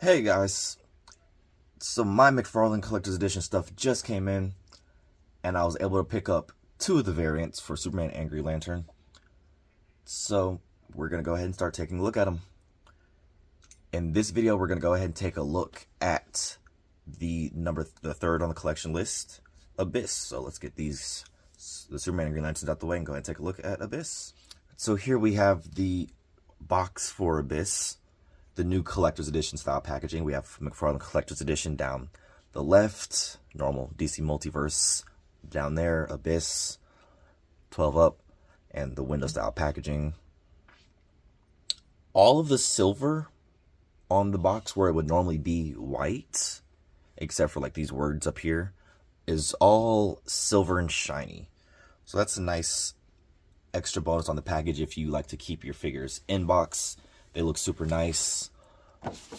Hey guys, so my Mcfarlane Collector's Edition stuff just came in, and I was able to pick up two of the variants for Superman and Green Lantern. So we're going to go ahead and start taking a look at them. In this video, we're going to go ahead and take a look at the third on the collection list, Abyss. So let's get the Superman and Green Lanterns out the way and go ahead and take a look at Abyss. So here we have the box for Abyss. The new collector's edition style packaging. We have Mcfarlane collector's edition down the left, normal DC Multiverse down there, Abyss 12 up, and the window style packaging. All of the silver on the box where it would normally be white, except for like these words up here, is all silver and shiny. So that's a nice extra bonus on the package if you like to keep your figures in box. They look super nice.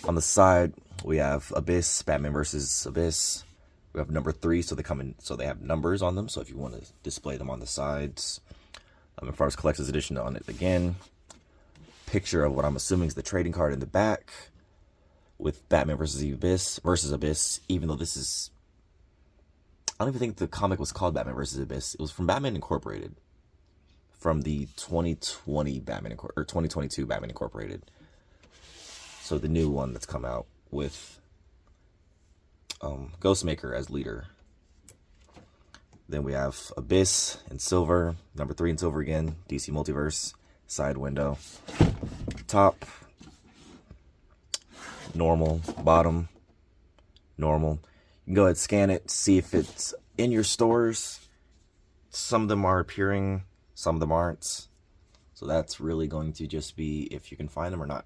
On the side, we have Abyss, Batman versus Abyss. We have number 3, so they come in, so they have numbers on them. So if you want to display them on the sides, as far as collector's edition on it again. Picture of what I'm assuming is the trading card in the back with Batman versus Abyss. Even though this is, I don't even think the comic was called Batman versus Abyss. It was from Batman Incorporated. From the 2020 Batman or 2022 Batman Incorporated. So the new one that's come out with Ghostmaker as leader. Then we have Abyss in silver, number 3 in silver again, DC Multiverse, side window, top, normal, bottom, normal. You can go ahead and scan it, see if it's in your stores. Some of them are appearing, some of them aren't. So that's really going to just be if you can find them or not.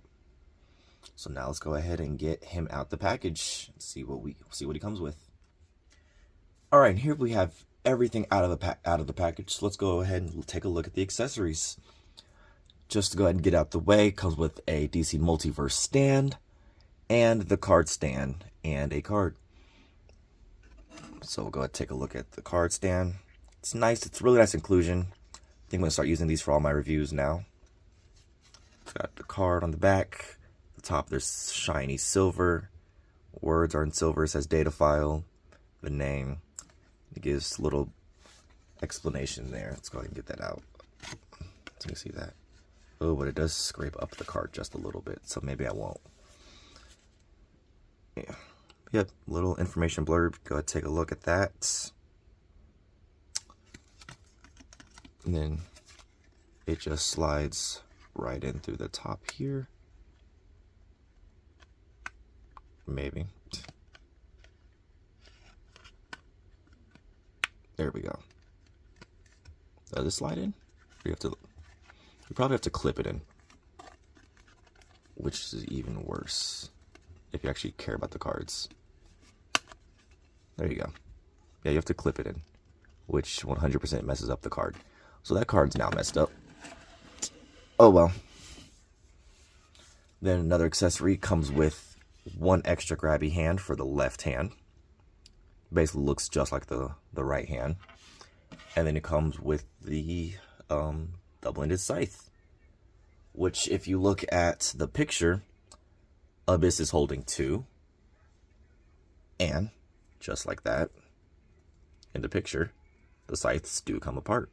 So now let's go ahead and get him out the package and see what he comes with. All right, here we have everything out of the package. So let's go ahead and take a look at the accessories. Just to go ahead and get out the way, comes with a DC Multiverse stand and the card stand and a card. So we'll go ahead and take a look at the card stand. It's nice. It's really nice inclusion. I think I'm going to start using these for all my reviews now. It's got the card on the back. The top, there's shiny silver. Words are in silver. It says data file. The name. It gives a little explanation there. Let's go ahead and get that out. So you can see that. Oh, but it does scrape up the card just a little bit. So maybe I won't. Yeah. Yep. Little information blurb. Go ahead and take a look at that. And then it just slides right in through the top here. Maybe. There we go. Does it slide in? You probably have to clip it in. Which is even worse. If you actually care about the cards. There you go. Yeah, you have to clip it in. Which 100% messes up the card. So that card's now messed up. Oh well. Then another accessory comes with one extra grabby hand for the left hand. Basically looks just like the right hand. And then it comes with the double-ended scythe. Which if you look at the picture, Abyss is holding 2. And just like that, in the picture, the scythes do come apart.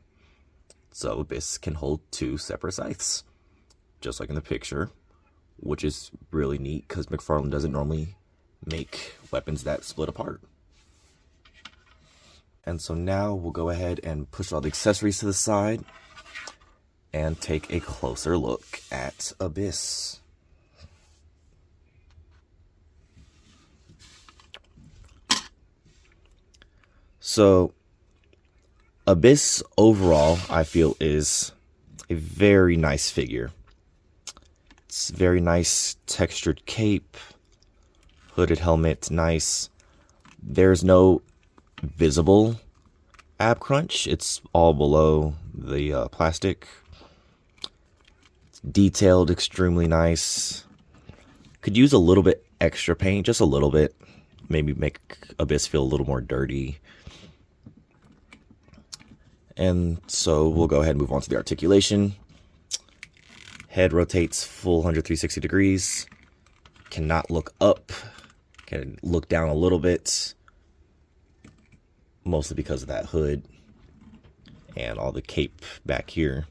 So Abyss can hold 2 separate scythes, just like in the picture, which is really neat because Mcfarlane doesn't normally make weapons that split apart. And so now we'll go ahead and push all the accessories to the side and take a closer look at Abyss. So Abyss overall, I feel, is a very nice figure. It's very nice textured cape, hooded helmet, nice. There's no visible ab crunch. It's all below the plastic. It's detailed, extremely nice. Could use a little bit extra paint, just a little bit. Maybe make Abyss feel a little more dirty. And so we'll go ahead and move on to the articulation. Head rotates full 360 degrees. cannot look up, can look down a little bit, mostly because of that hood and all the cape back here.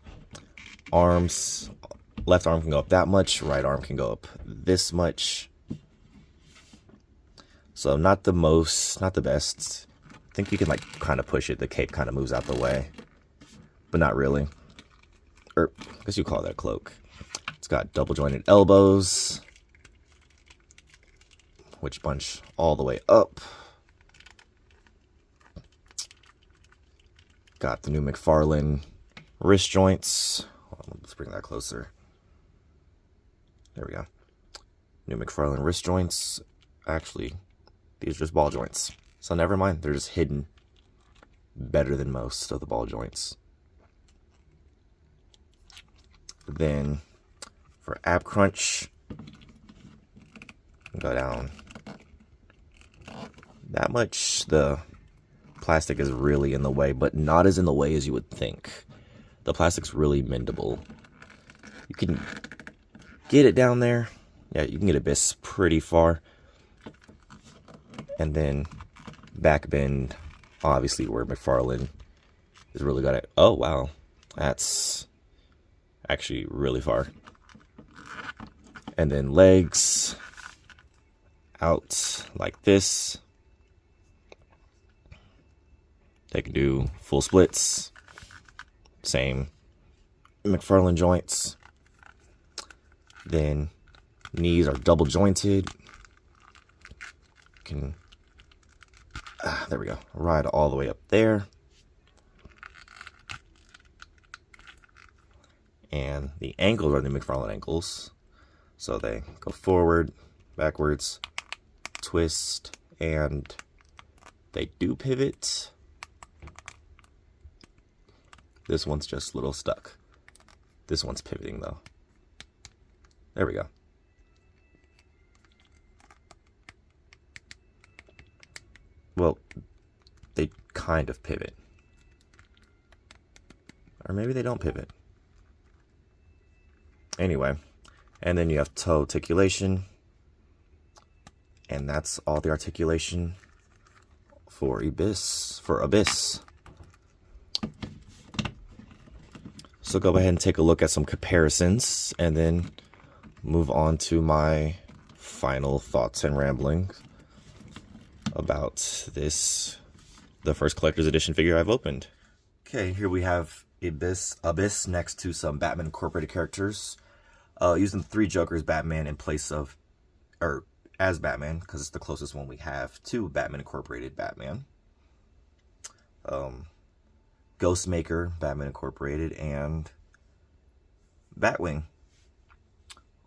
Arms, left arm can go up that much, right arm can go up this much. So not the most, not the best. I think you can like kind of push it. The cape kind of moves out the way, but not really. Or I guess you call that a cloak. It's got double jointed elbows, which bunch all the way up. Got the new Mcfarlane wrist joints. Hold on, let's bring that closer. There we go. New Mcfarlane wrist joints. Actually, these are just ball joints. So never mind, they're just hidden better than most of the ball joints. Then for ab crunch, go down that much. The plastic is really in the way, but not as in the way as you would think. The plastic's really mendable. You can get it down there. Yeah, you can get Abyss pretty far. And then back bend, obviously where Mcfarlane is really good at. Oh wow, that's actually really far. And then legs out like this. They can do full splits. Same Mcfarlane joints. Then knees are double jointed. Can there we go. Ride all the way up there. And the ankles are the Mcfarlane ankles. So they go forward, backwards, twist, and they do pivot. This one's just a little stuck. This one's pivoting though. There we go. Well, they kind of pivot. Or maybe they don't pivot. Anyway, and then you have toe articulation. And that's all the articulation for Abyss. So go ahead and take a look at some comparisons and then move on to my final thoughts and ramblings about this, the first collector's edition figure I've opened. Okay, here we have Abyss next to some Batman Incorporated characters. Using the 3 Jokers Batman in place of, or as Batman, because it's the closest one we have to Batman Incorporated Batman. Ghostmaker, Batman Incorporated, and Batwing.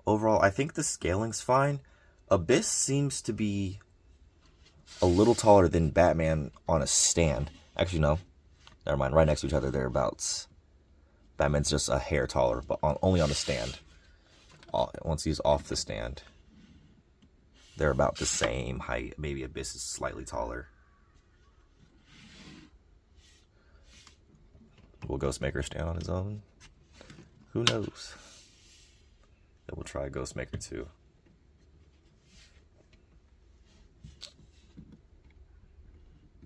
Overall, I think the scaling's fine. Abyss seems to be a little taller than Batman on a stand. Actually, no. Never mind. Right next to each other, thereabouts. Batman's just a hair taller, but only on the stand. Once he's off the stand, they're about the same height. Maybe Abyss is slightly taller. Will Ghostmaker stand on his own? Who knows? Then we'll try Ghostmaker too.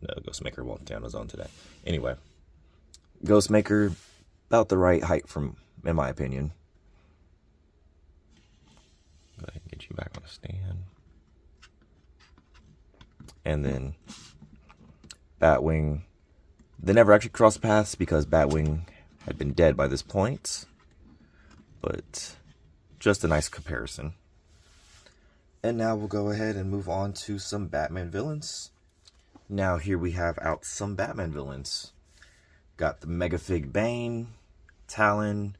No, Ghostmaker won't stand on his own today. Anyway, Ghostmaker, about the right height in my opinion. Go ahead and get you back on a stand. And then Batwing. They never actually crossed paths because Batwing had been dead by this point. But just a nice comparison. And now we'll go ahead and move on to some Batman villains. Now here we have out some Batman villains. Got the Megafig Bane, Talon,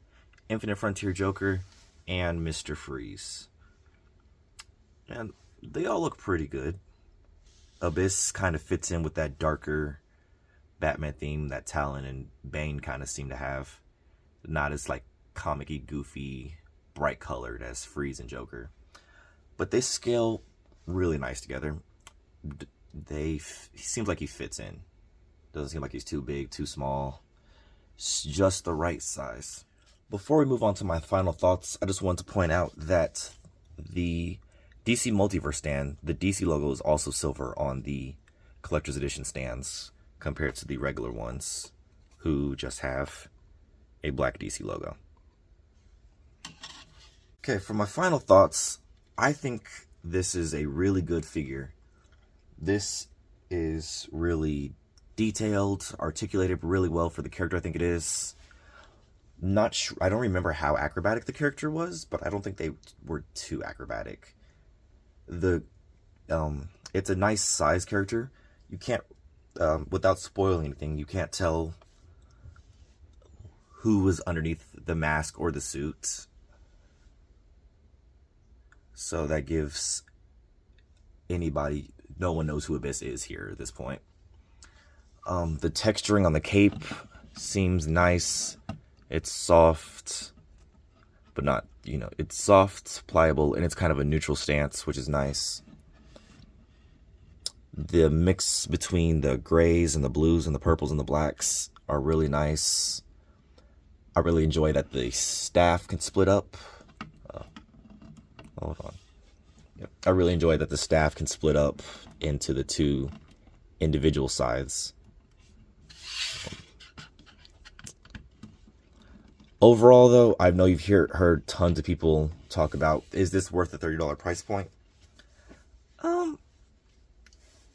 Infinite Frontier Joker, and Mr. Freeze. And they all look pretty good. Abyss kind of fits in with that darker Batman theme that Talon and Bane kind of seem to have. Not as like comic-y, goofy, bright colored as Freeze and Joker. But they scale really nice together. He seems like he fits in. Doesn't seem like he's too big, too small. It's just the right size. Before we move on to my final thoughts, I just want to point out that the DC Multiverse stand, the DC logo is also silver on the collector's edition stands compared to the regular ones who just have a black DC logo. Okay, for my final thoughts, I think this is a really good figure. This is really detailed, articulated really well for the character I think it is. Not sure, I don't remember how acrobatic the character was, but I don't think they were too acrobatic. It's a nice size character. You can't, without spoiling anything, you can't tell who was underneath the mask or the suit. So that gives anybody, no one knows who Abyss is here at this point. The texturing on the cape seems nice. It's soft, but not, it's soft, pliable, and it's kind of a neutral stance, which is nice. The mix between the grays and the blues and the purples and the blacks are really nice. I really enjoy that the staff can split up. Hold on. Yep. I really enjoy that the staff can split up into the two individual sides. Overall, though, I know you've heard tons of people talk about, is this worth the $30 price point?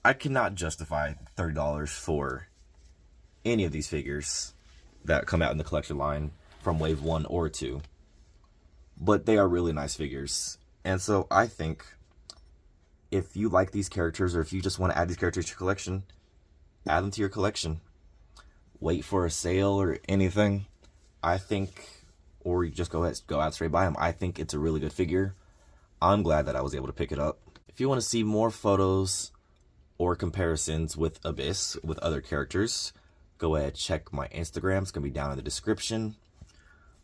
I cannot justify $30 for any of these figures that come out in the collection line from Wave 1 or 2. But they are really nice figures. And so I think if you like these characters, or if you just want to add these characters to your collection, add them to your collection. Wait for a sale or anything. I think, or you just go out straight buy them. I think it's a really good figure. I'm glad that I was able to pick it up. If you want to see more photos or comparisons with Abyss, with other characters, go ahead, check my Instagram. It's going to be down in the description.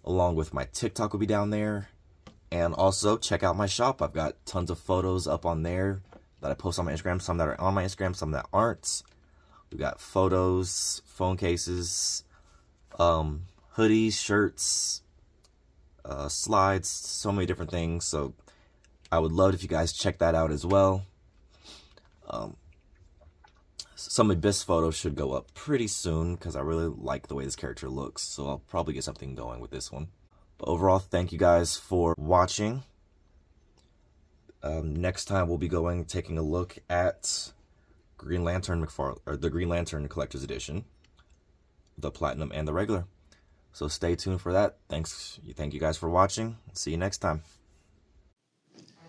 Along with my TikTok will be down there. And also check out my shop. I've got tons of photos up on there that I post on my Instagram. Some that are on my Instagram, some that aren't. We've got photos, phone cases, hoodies, shirts, slides, so many different things. So I would love if you guys check that out as well. Some Abyss photos should go up pretty soon because I really like the way this character looks. So I'll probably get something going with this one. But overall, thank you guys for watching. Next time we'll be taking a look at Green Lantern Mcfarlane, or the Green Lantern Collector's Edition, the Platinum and the regular. So stay tuned for that. Thank you guys for watching. See you next time.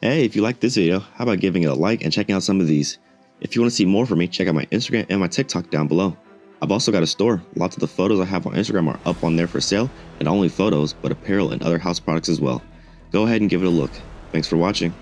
Hey, if you like this video, how about giving it a like and checking out some of these? If you want to see more from me, check out my Instagram and my TikTok down below. I've also got a store. Lots of the photos I have on Instagram are up on there for sale, and not only photos, but apparel and other house products as well. Go ahead and give it a look. Thanks for watching.